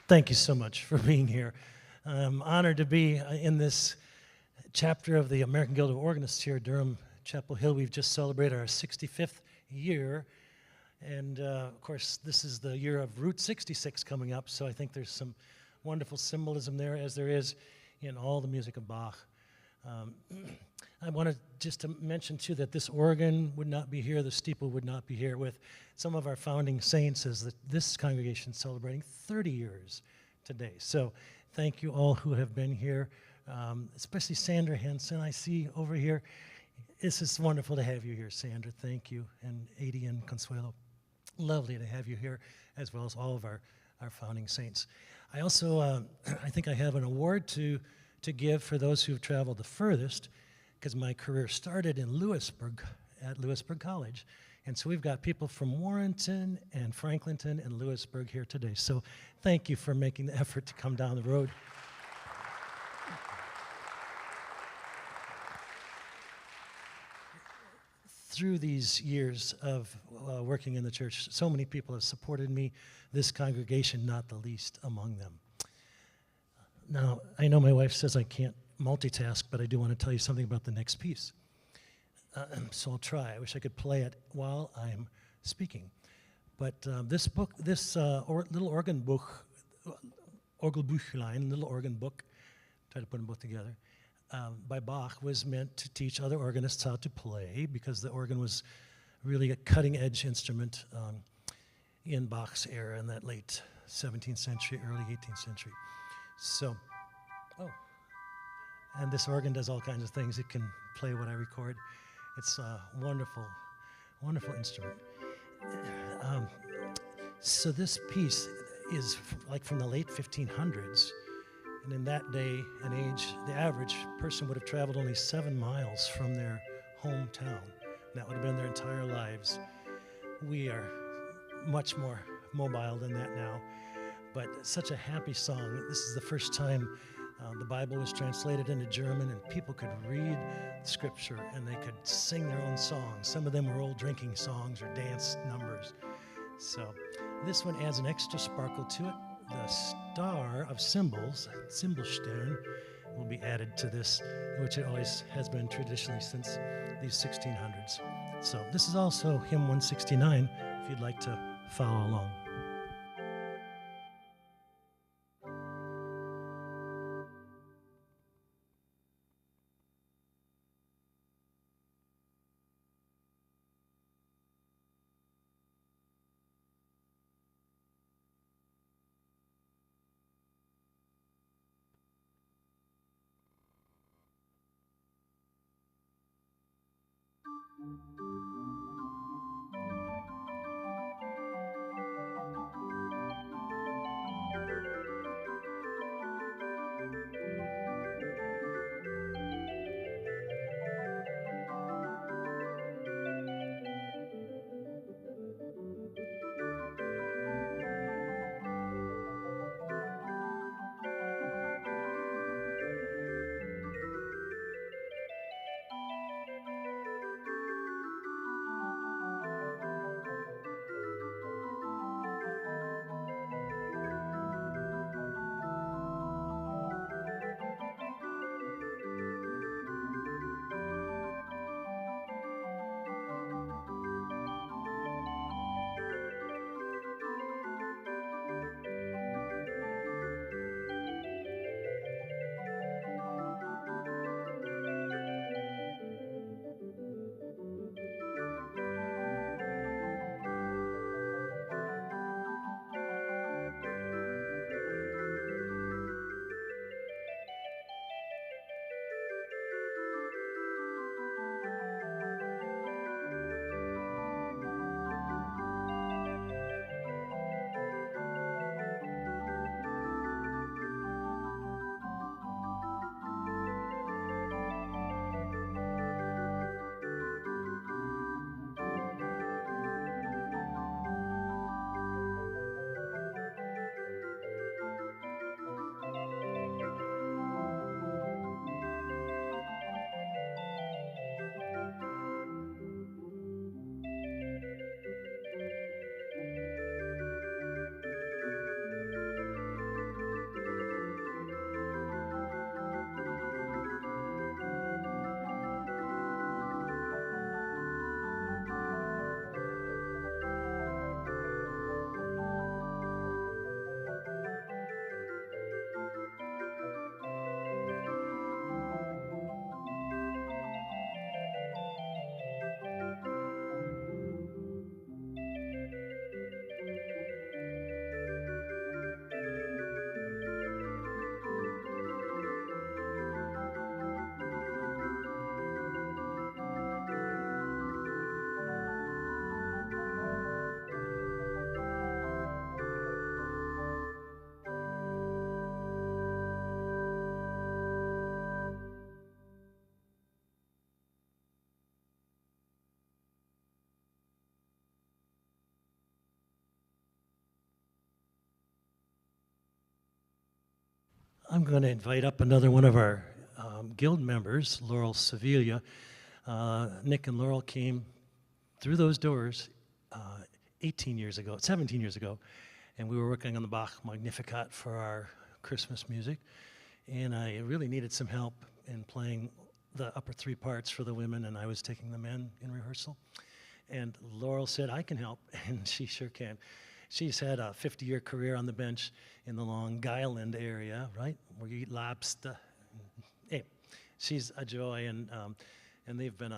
Thank you so much for being here. I'm honored to be in this chapter of the American Guild of Organists here at Durham Chapel Hill. We've just celebrated our 65th year, and of course this is the year of Route 66 coming up, so I think there's some wonderful symbolism there, as there is in all the music of Bach. I wanted just to mention too that this organ would not be here, the steeple would not be here with some of our founding saints, as this congregation is celebrating 30 years today. So thank you all who have been here, especially Sandra Henson I see over here. It's just wonderful to have you here, Sandra. Thank you. And Adi and Consuelo. Lovely to have you here, as well as all of our founding saints. I also, I think I have an award to give for those who've traveled the furthest, because my career started in Lewisburg, at Lewisburg College. And so we've got people from Warrenton and Franklinton and Lewisburg here today. So thank you for making the effort to come down the road. Through these years of working in the church, so many people have supported me, this congregation not the least among them. Now, I know my wife says I can't multitask, but I do want to tell you something about the next piece. So I'll try. I wish I could play it while I'm speaking. But this book, this little organ book, Orgelbüchlein, little organ book, try to put them both together, by Bach, was meant to teach other organists how to play, because the organ was really a cutting-edge instrument in Bach's era, in that late 17th century, early 18th century. So, and this organ does all kinds of things. It can play what I record. It's a wonderful, wonderful instrument. So this piece is like from the late 1500s, and in that day and age, the average person would have traveled only 7 miles from their hometown. That would have been their entire lives. We are much more mobile than that now, but such a happy song. This is the first time the Bible was translated into German, and people could read Scripture and they could sing their own songs. Some of them were old drinking songs or dance numbers. So this one adds an extra sparkle to it. The star of cymbals, Cymbelstern, will be added to this, which it always has been traditionally since these 1600s. So this is also hymn 169, if you'd like to follow along. I'm going to invite up another one of our guild members, Laurel Sevilla. Nick and Laurel came through those doors 17 years ago, and we were working on the Bach Magnificat for our Christmas music. and I really needed some help in playing the upper three parts for the women, and I was taking the men in rehearsal. And Laurel said, I can help, and she sure can. She's had a 50-year career on the bench in the Long Island area, right, where you eat lobster. Hey, she's a joy, and they've been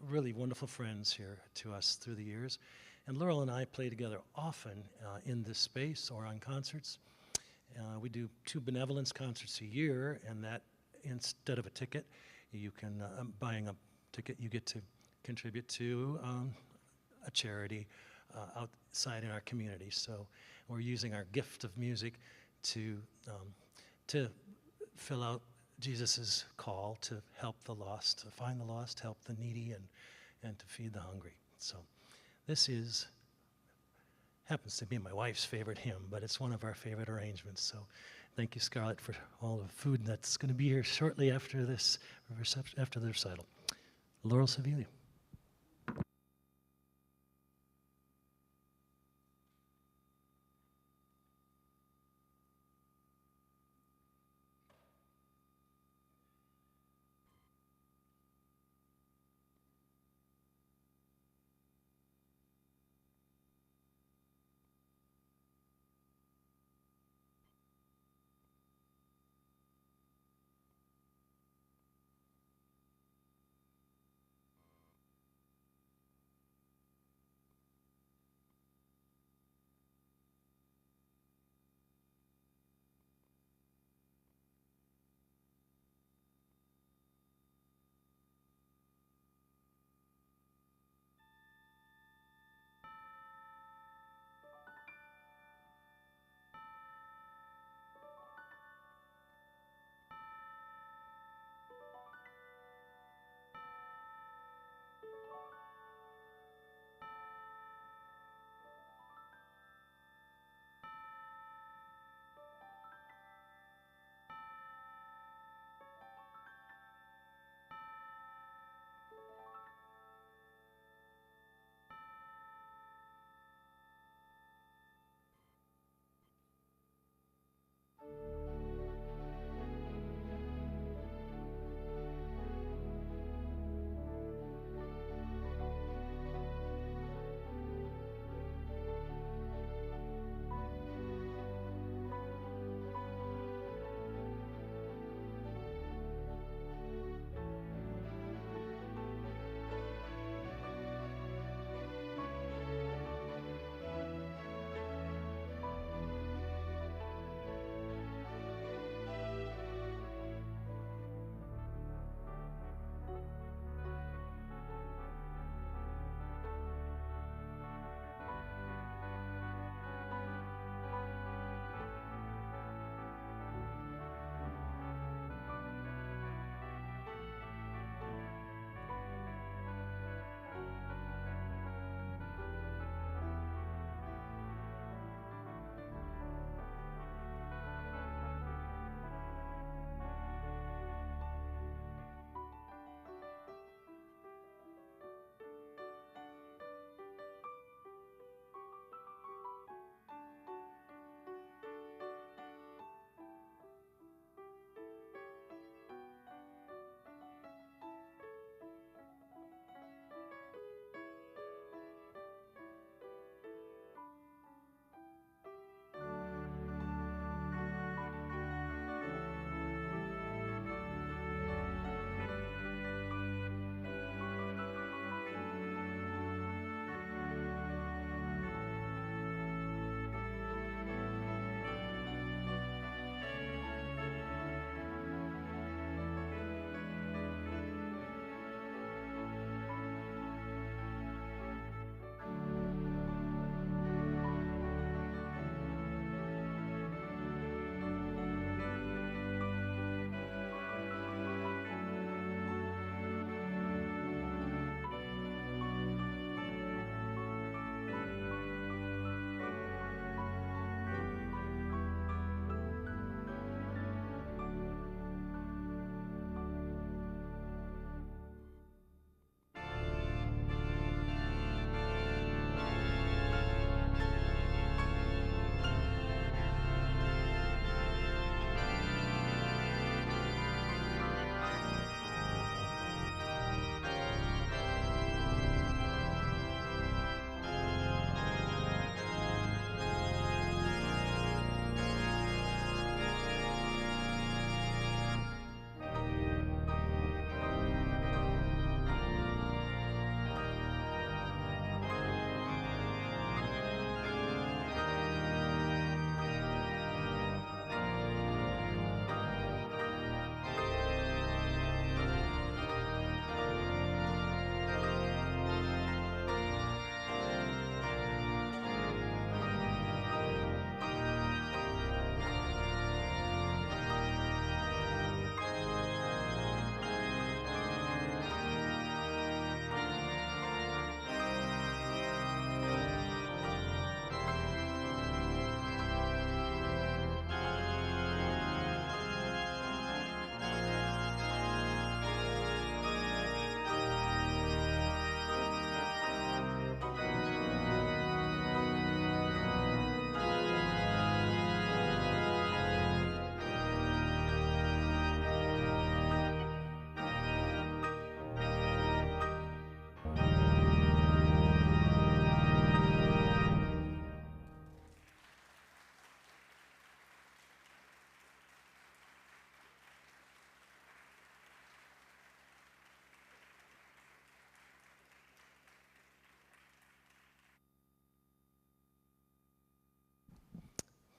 really wonderful friends here to us through the years. And Laurel and I play together often in this space or on concerts. We do 2 benevolence concerts a year, and that instead of a ticket, you can, buying a ticket, you get to contribute to a charity outside in our community. So we're using our gift of music to fill out Jesus' call to help the lost, to find the lost, help the needy, and to feed the hungry. So this happens to be my wife's favorite hymn, but it's one of our favorite arrangements. So thank you, Scarlett, for all the food that's going to be here shortly after this after the recital. Laurel Sevilla.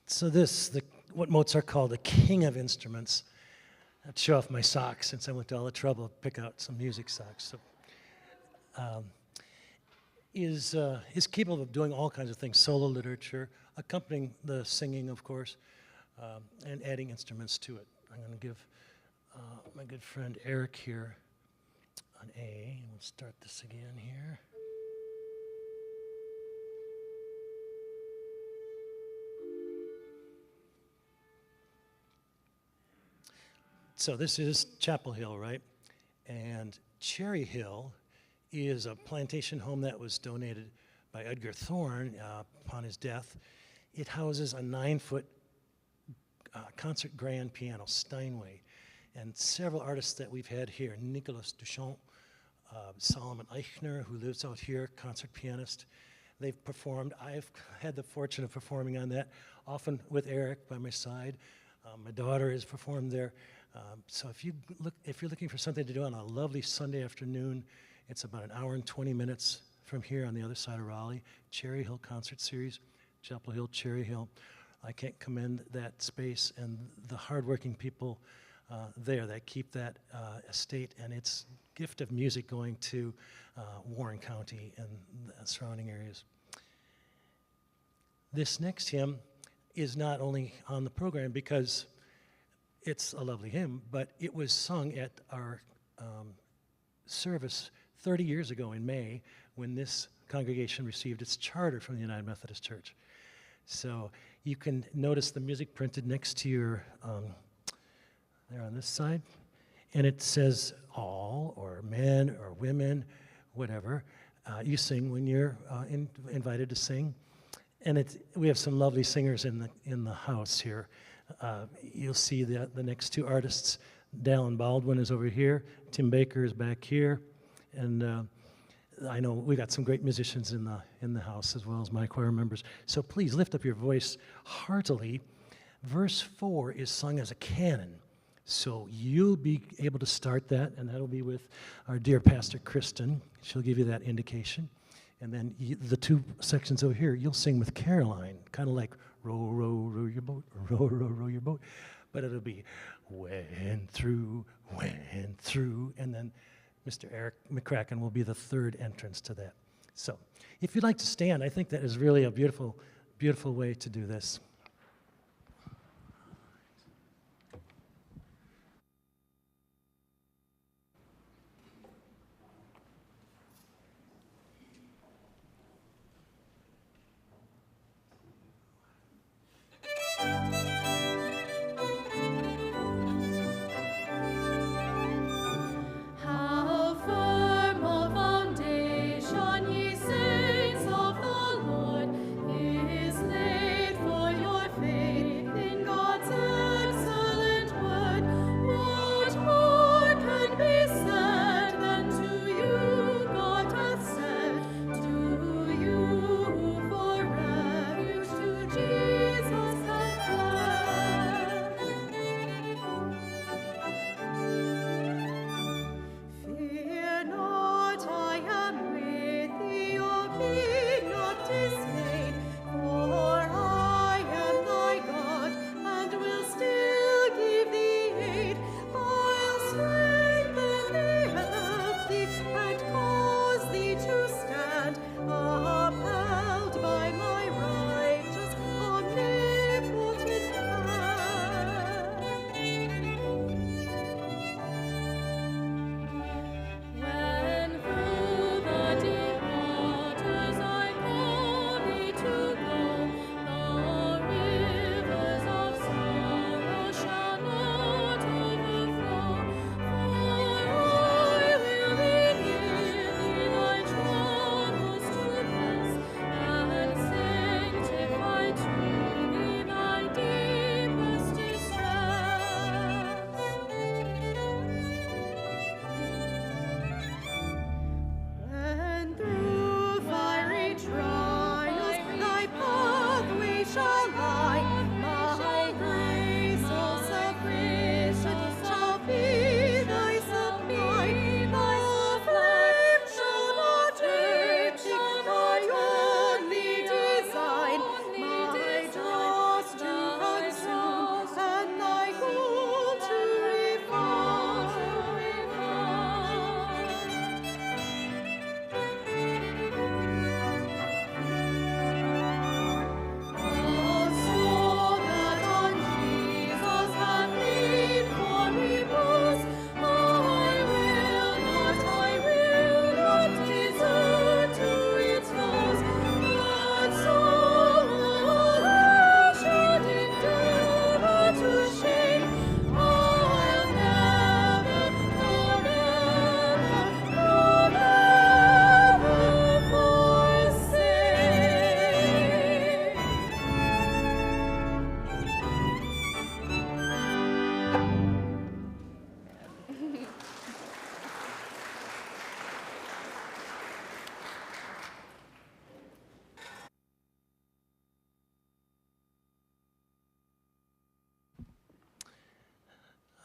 So what Mozart called the king of instruments. I'd show off my socks since I went to all the trouble to pick out some music socks. So, is capable of doing all kinds of things, solo literature, accompanying the singing, of course, and adding instruments to it. I'm going to give my good friend Eric here an A, and we'll start this again here. So this is Chapel Hill, right? And Cherry Hill is a plantation home that was donated by Edgar Thorne upon his death. It houses a 9-foot concert grand piano, Steinway, and several artists that we've had here, Nicolas Duchamp, Solomon Eichner, who lives out here, concert pianist. They've performed. I've had the fortune of performing on that, often with Eric by my side. My daughter has performed there. So if you're looking for something to do on a lovely Sunday afternoon, it's about an hour and 20 minutes from here on the other side of Raleigh. Cherry Hill Concert Series, Chapel Hill, Cherry Hill. I can't commend that space and the hardworking people there that keep that estate and its gift of music going to Warren County and the surrounding areas. This next hymn is not only on the program because it's a lovely hymn, but it was sung at our service 30 years ago in May when this congregation received its charter from the United Methodist Church. So you can notice the music printed next to your, there on this side, and it says all, or men, or women, whatever. You sing when you're invited to sing. And we have some lovely singers in the house here. You'll see the next two artists. Dallin Baldwin is over here. Tim Baker is back here. And I know we got some great musicians in the house as well as my choir members. So please lift up your voice heartily. Verse 4 is sung as a canon. So you'll be able to start that, and that'll be with our dear Pastor Kristen. She'll give you that indication. And then the two sections over here, you'll sing with Caroline, kind of like row, row, row your boat, row, row, row your boat. But it'll be went through, and then Mr. Eric McCracken will be the third entrance to that. So if you'd like to stand, I think that is really a beautiful, beautiful way to do this. For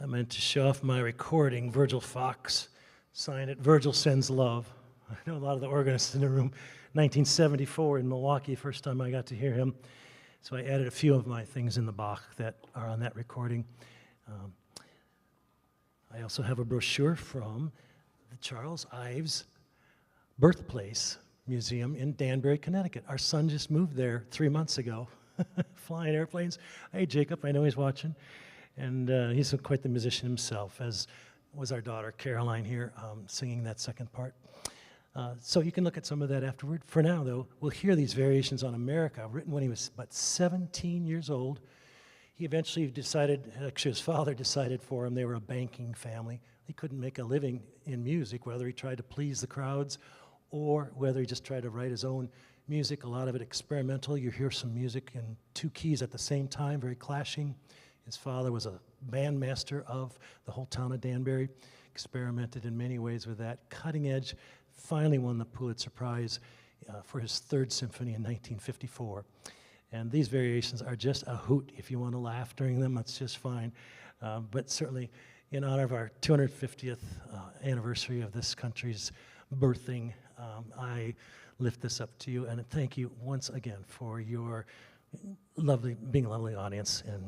I meant to show off my recording, Virgil Fox, signed it, Virgil Sends Love. I know a lot of the organists in the room. 1974 in Milwaukee, first time I got to hear him. So I added a few of my things in the Bach that are on that recording. I also have a brochure from the Charles Ives Birthplace Museum in Danbury, Connecticut. Our son just moved there 3 months ago, flying airplanes. Hey, Jacob, I know he's watching. And he's quite the musician himself, as was our daughter, Caroline, here, singing that second part. So you can look at some of that afterward. For now, though, we'll hear these variations on America, written when he was about 17 years old. He eventually decided, actually his father decided for him, they were a banking family. He couldn't make a living in music, whether he tried to please the crowds or whether he just tried to write his own music, a lot of it experimental. You hear some music in two keys at the same time, very clashing. His father was a bandmaster of the whole town of Danbury, experimented in many ways with that, cutting edge, finally won the Pulitzer Prize for his third symphony in 1954. And these variations are just a hoot. If you want to laugh during them, that's just fine. But certainly, in honor of our 250th anniversary of this country's birthing, I lift this up to you, and thank you once again for your being a lovely audience. And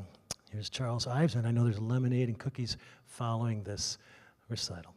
here's Charles Ives, and I know there's lemonade and cookies following this recital.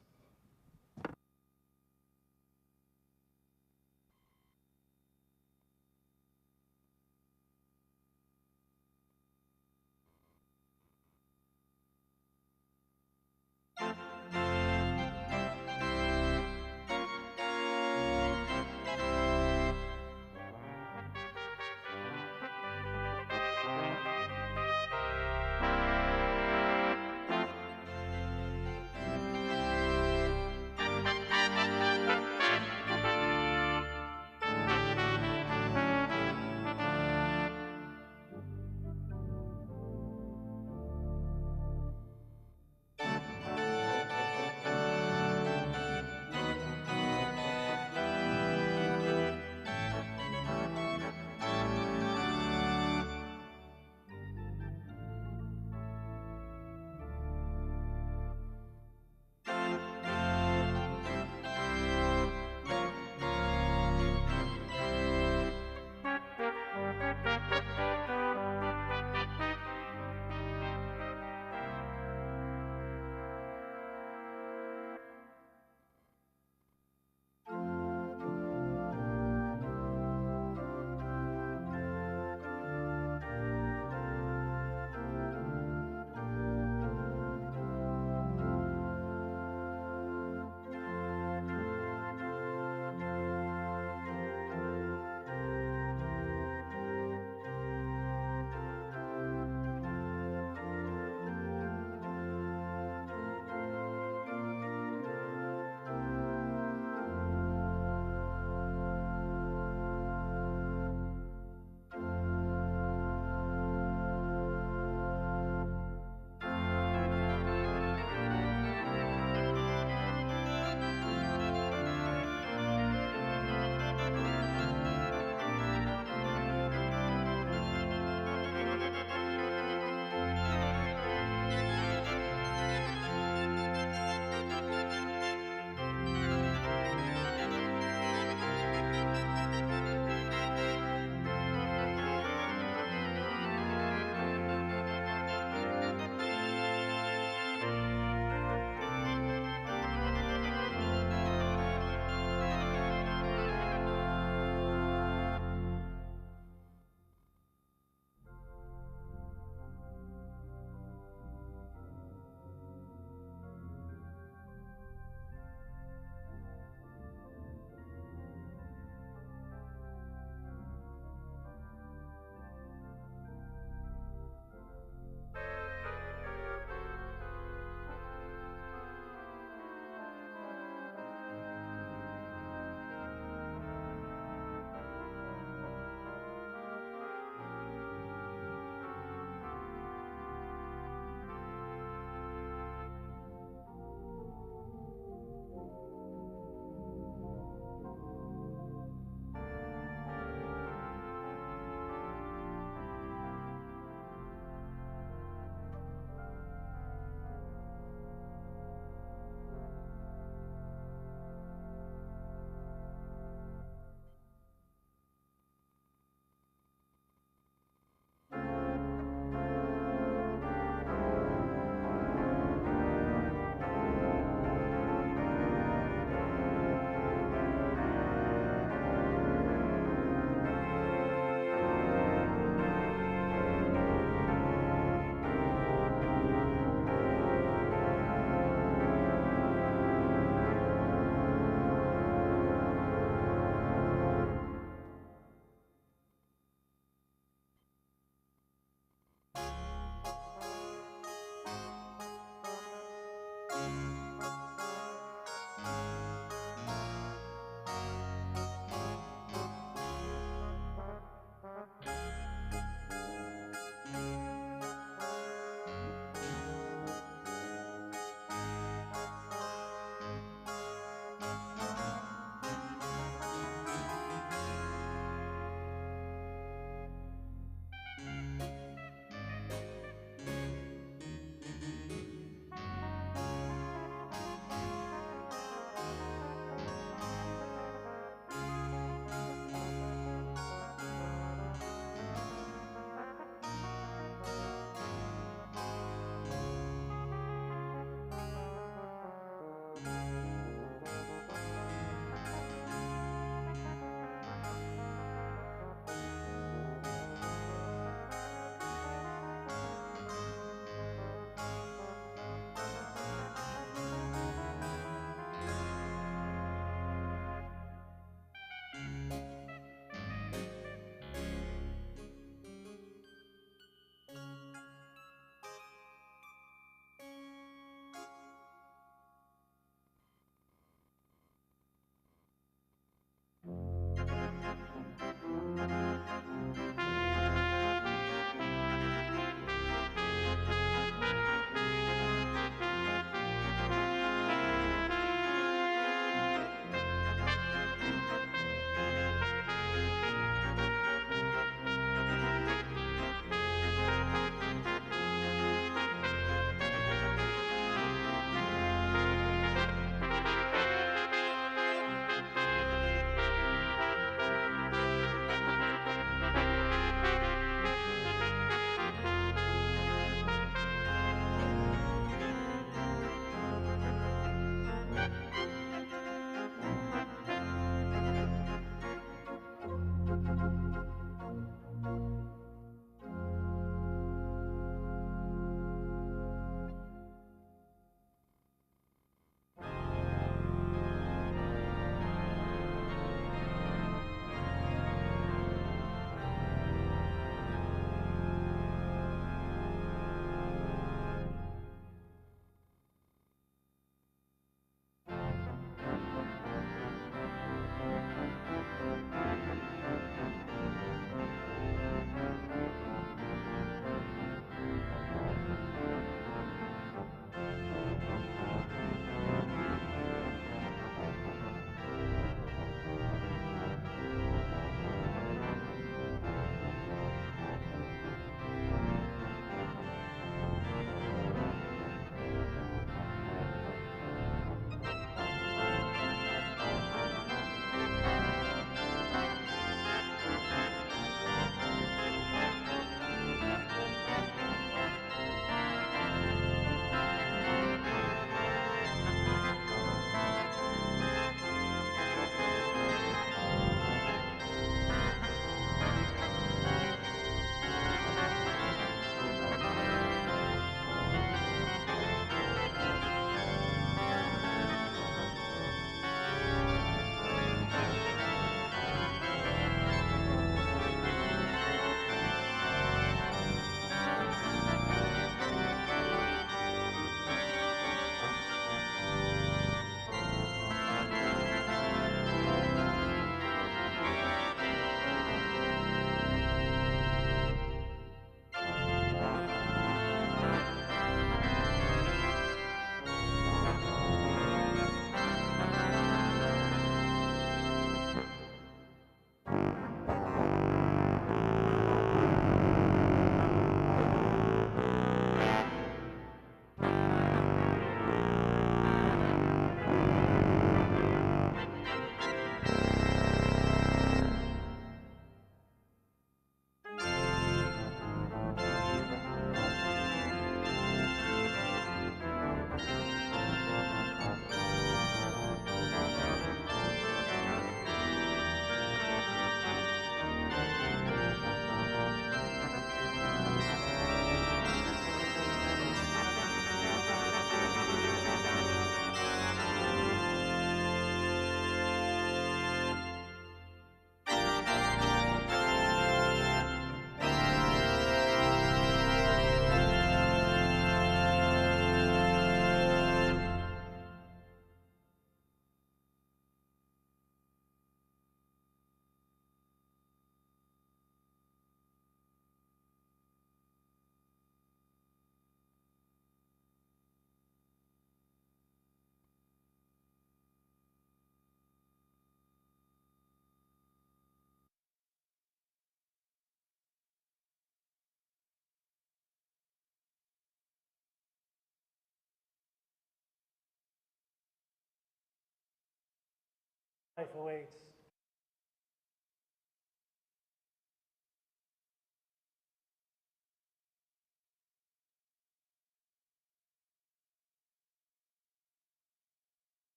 Life awaits.